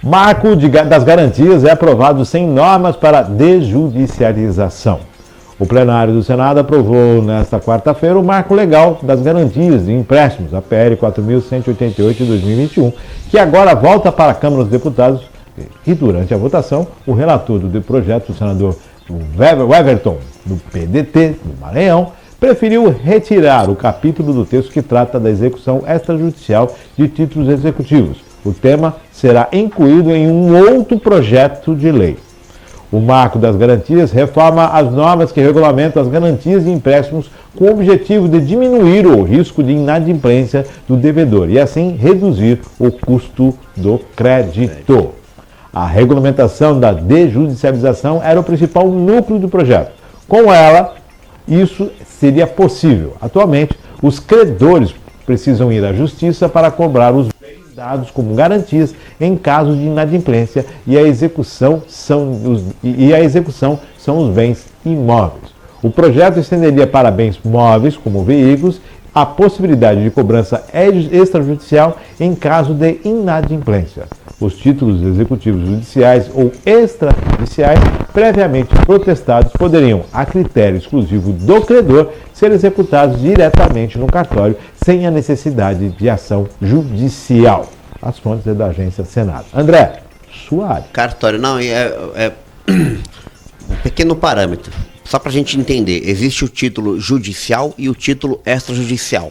Marco das Garantias é aprovado sem normas para desjudicialização. O plenário do Senado aprovou nesta quarta-feira o Marco Legal das Garantias de Empréstimos, a PL 4.188 de 2021, que agora volta para a Câmara dos Deputados e durante a votação, o relator do projeto, o senador Weverton, do PDT, do Maranhão, preferiu retirar o capítulo do texto que trata da execução extrajudicial de títulos executivos. O tema será incluído em um outro projeto de lei. O Marco das Garantias reforma as normas que regulamentam as garantias de empréstimos com o objetivo de diminuir o risco de inadimplência do devedor e, assim, reduzir o custo do crédito. A regulamentação da desjudicialização era o principal núcleo do projeto. Com ela, isso seria possível. Atualmente, os credores precisam ir à justiça para cobrar os bens dados como garantias em caso de inadimplência e a execução são os bens imóveis. O projeto estenderia para bens móveis, como veículos, a possibilidade de cobrança extrajudicial em caso de inadimplência. Os títulos executivos judiciais ou extrajudiciais previamente protestados poderiam, a critério exclusivo do credor, ser executados diretamente no cartório sem a necessidade de ação judicial. As fontes é da agência Senado. André, sua área. Cartório, não, é um pequeno parâmetro. Só para a gente entender, existe o título judicial e o título extrajudicial.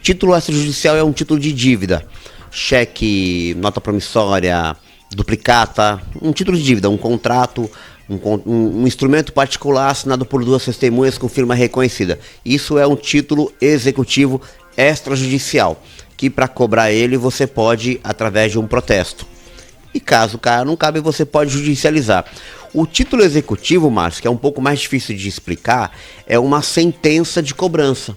Título extrajudicial é um título de dívida. Cheque, nota promissória, duplicata, um título de dívida, um contrato, um instrumento particular assinado por duas testemunhas com firma reconhecida. Isso é um título executivo extrajudicial, que para cobrar ele você pode através de um protesto. E caso o cara não cabe, você pode judicializar. O título executivo, Márcio, que é um pouco mais difícil de explicar, é uma sentença de cobrança.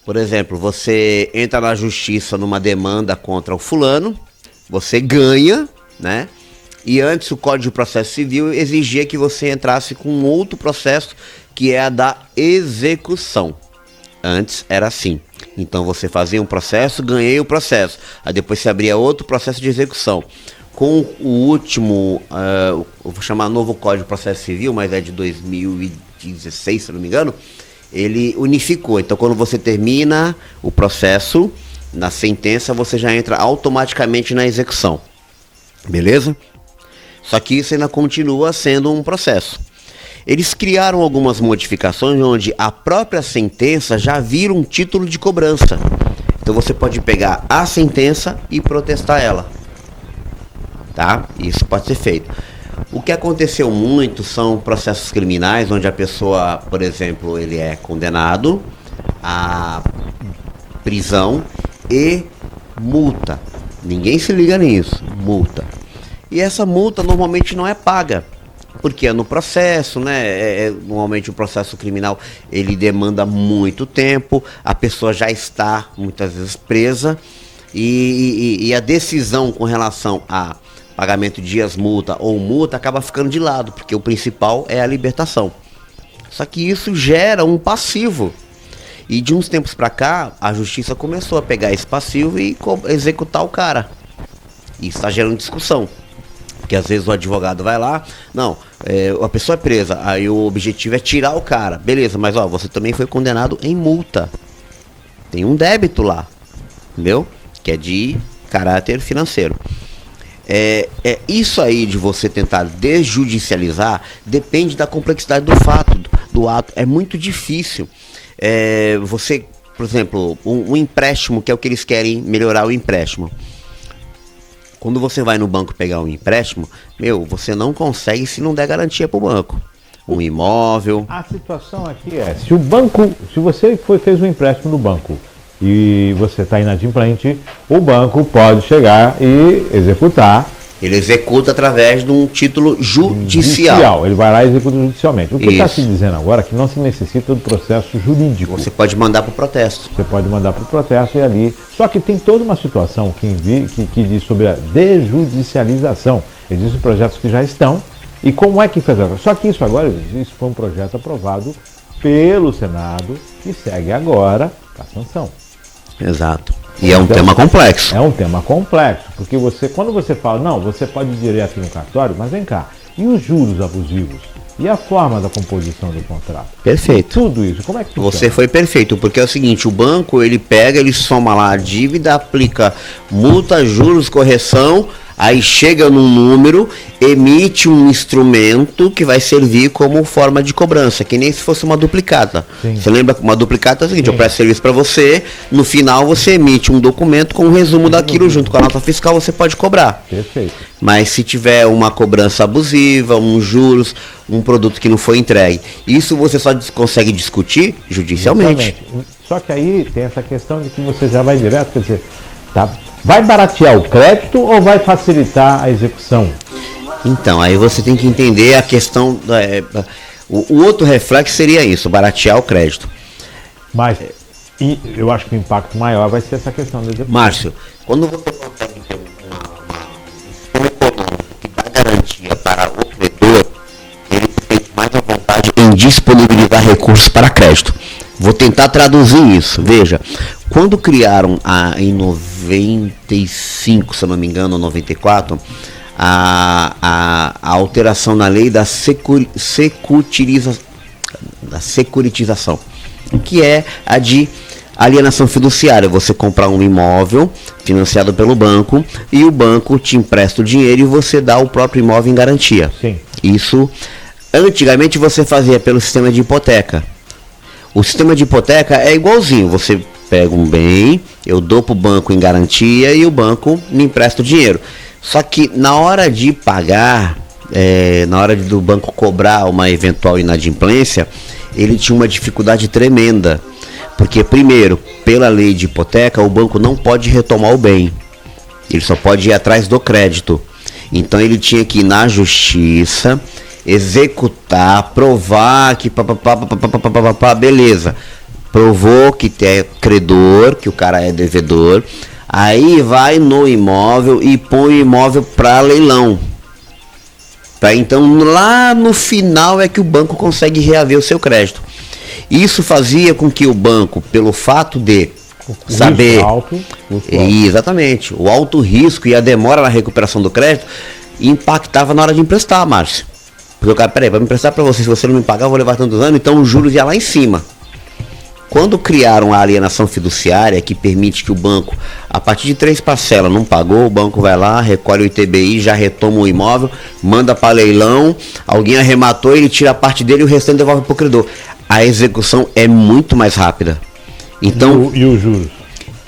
Por exemplo, você entra na justiça numa demanda contra o fulano, você ganha, né? E antes o Código de Processo Civil exigia que você entrasse com outro processo, que é a da execução. Antes era assim. Então você fazia um processo, ganhei o processo. Aí depois você abria outro processo de execução. Com o último, eu vou chamar novo Código de Processo Civil, mas é de 2016, se não me engano, ele unificou. Então, quando você termina o processo, na sentença, você já entra automaticamente na execução. Beleza? Só que isso ainda continua sendo um processo. Eles criaram algumas modificações onde a própria sentença já vira um título de cobrança. Então, você pode pegar a sentença e protestar ela. Tá? Isso pode ser feito. O que aconteceu muito são processos criminais onde a pessoa, por exemplo, ele é condenado a prisão e multa. Ninguém se liga nisso, multa. E essa multa normalmente não é paga, porque é no processo, né? Normalmente o processo criminal ele demanda muito tempo, a pessoa já está muitas vezes presa e a decisão com relação a pagamento de dias multa ou multa acaba ficando de lado, porque o principal é a libertação. Só que isso gera um passivo. E de uns tempos para cá, a justiça começou a pegar esse passivo e executar o cara. Isso está gerando discussão. Porque às vezes o advogado vai lá, não, a pessoa é presa, aí o objetivo é tirar o cara. Beleza, mas ó, você também foi condenado em multa. Tem um débito lá, entendeu? Que é de caráter financeiro. Isso aí de você tentar desjudicializar depende da complexidade do fato, do ato. É muito difícil. Você, por exemplo, um empréstimo, que é o que eles querem melhorar o empréstimo. Quando você vai no banco pegar um empréstimo, você não consegue se não der garantia para o banco. Um imóvel. A situação aqui é, se você fez um empréstimo no banco e você está inadimplente, o banco pode chegar e executar. Ele executa através de um título judicial. Ele vai lá e executa judicialmente. O que está se dizendo agora é que não se necessita do processo jurídico. Você pode mandar para o protesto. Você pode mandar para o protesto e ali... Só que tem toda uma situação que diz sobre a desjudicialização. Existem projetos que já estão. E como é que faz agora? Só que isso agora, isso foi um projeto aprovado pelo Senado e segue agora a sanção. Exato. E é um tema complexo. É um tema complexo, porque quando você fala, não, você pode ir direto no cartório, mas vem cá, e os juros abusivos? E a forma da composição do contrato? Perfeito. Tudo isso, como é que funciona? Você foi perfeito, porque é o seguinte, o banco, ele pega, ele soma lá a dívida, aplica multa, juros, correção, aí chega num número, emite um instrumento que vai servir como forma de cobrança, que nem se fosse uma duplicata. Sim. Você lembra que uma duplicata é o seguinte, Sim. eu presto serviço para você, no final você emite um documento com um resumo daquilo, junto com a nota fiscal você pode cobrar. Perfeito. Mas se tiver uma cobrança abusiva, juros, um produto que não foi entregue, isso você só consegue discutir judicialmente. Exatamente. Só que aí tem essa questão de que você já vai direto, quer dizer, tá, vai baratear o crédito ou vai facilitar a execução? Então, aí você tem que entender a questão. O outro reflexo seria isso, baratear o crédito. Mas eu acho que o impacto maior vai ser essa questão da execução. Márcio, quando você consegue ter um econômico que dá garantia para o credor, ele tem mais a vontade em disponibilizar recursos para crédito. Vou tentar traduzir isso. Veja, quando criaram em 95, se eu não me engano, ou 94, a alteração na lei da securitização, que é a de alienação fiduciária. Você comprar um imóvel financiado pelo banco e o banco te empresta o dinheiro e você dá o próprio imóvel em garantia. Sim. Isso, antigamente você fazia pelo sistema de hipoteca. O sistema de hipoteca é igualzinho, você pega um bem, eu dou para o banco em garantia e o banco me empresta o dinheiro. Só que na hora de pagar, na hora do banco cobrar uma eventual inadimplência, ele tinha uma dificuldade tremenda. Porque, primeiro, pela lei de hipoteca, o banco não pode retomar o bem. Ele só pode ir atrás do crédito. Então ele tinha que ir na justiça, executar, provar que beleza. Provou que é credor, que o cara é devedor. Aí vai no imóvel e põe o imóvel para leilão. Tá? Então lá no final é que o banco consegue reaver o seu crédito. Isso fazia com que o banco, pelo fato de saber alto. Exatamente, o alto risco e a demora na recuperação do crédito impactava na hora de emprestar, Márcio. Porque o cara, peraí, vai me emprestar para você, se você não me pagar eu vou levar tantos anos, então os juros iam lá em cima. Quando criaram a alienação fiduciária, que permite que o banco, a partir de 3 parcelas, não pagou, o banco vai lá, recolhe o ITBI, já retoma o imóvel, manda para leilão, alguém arrematou, ele tira a parte dele e o restante devolve para o credor. A execução é muito mais rápida. Então, e os juros?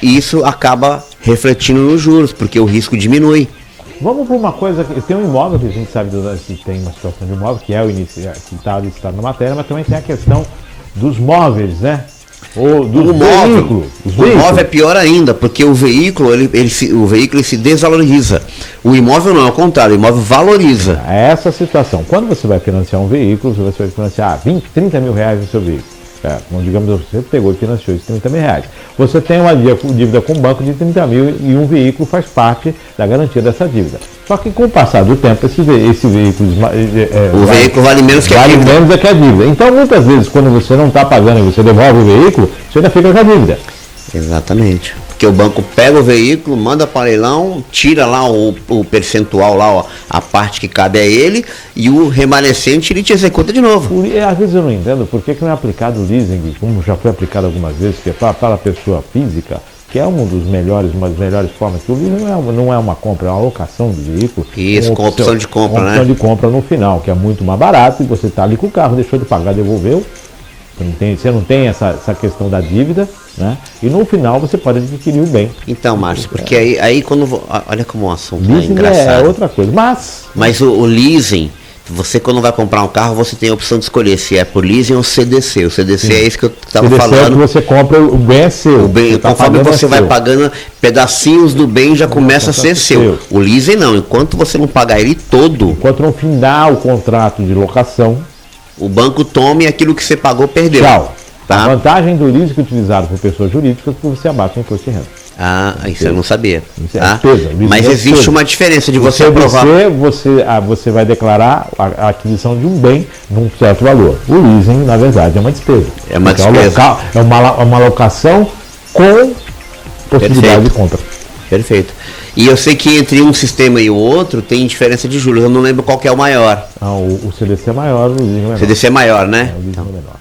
Isso acaba refletindo nos juros, porque o risco diminui. Vamos para uma coisa, tem um imóvel que a gente sabe que tem uma situação de imóvel, que é o inicial, que está listado na matéria, mas também tem a questão dos móveis, né? Ou do veículo. O imóvel é pior ainda, porque o veículo, ele se desvaloriza. O imóvel não, ao contrário, o imóvel valoriza. É essa situação. Quando você vai financiar um veículo, você vai financiar 20, 30 mil reais no seu veículo. Digamos, você pegou e financiou esses 30 mil reais. Você tem uma dívida com o banco de 30 mil e um veículo faz parte da garantia dessa dívida. Só que com o passar do tempo, esse veículo... o veículo vale menos que a dívida. Vale menos que a dívida. Então, muitas vezes, quando você não está pagando e você devolve o veículo, você ainda fica com a dívida. Exatamente. Porque o banco pega o veículo, manda para leilão, tira lá o percentual, lá, ó, a parte que cabe a ele, e o remanescente ele te executa de novo. Às vezes eu não entendo por que não é aplicado o leasing, como já foi aplicado algumas vezes, que é para a pessoa física, que é uma das melhores formas, que o leasing não é uma compra, é uma alocação do veículo. Isso, com opção de compra, né? Opção de compra no final, que é muito mais barato, e você está ali com o carro, deixou de pagar, devolveu. Você não tem essa questão da dívida, né? E no final você pode adquirir o bem. Então, Márcio, porque aí quando... Olha como o assunto leasing é engraçado. É outra coisa, mas o leasing, você quando vai comprar um carro, você tem a opção de escolher se é por leasing ou CDC. O CDC é isso que eu estava falando. É que você compra, o bem é seu. O bem, conforme você vai pagando, pedacinhos do bem já começa a ser seu. O leasing não, enquanto você não pagar ele todo... Enquanto não findar o contrato de locação... O banco tome aquilo que você pagou, perdeu. Tchau. Tá? A vantagem do leasing utilizado por pessoas jurídicas é que você abate o imposto de renda. Ah, isso eu não sabia. Isso tá? Mas existe uma diferença de você aprovar. Você vai declarar a aquisição de um bem num certo valor. O leasing, na verdade, é uma despesa. É uma despesa. É uma alocação com possibilidade de compra. Perfeito. E eu sei que entre um sistema e o outro tem diferença de juros. Eu não lembro qual que é o maior. O CDC é maior, o leasing é menor. CDC é maior, né? O leasing Então. é menor.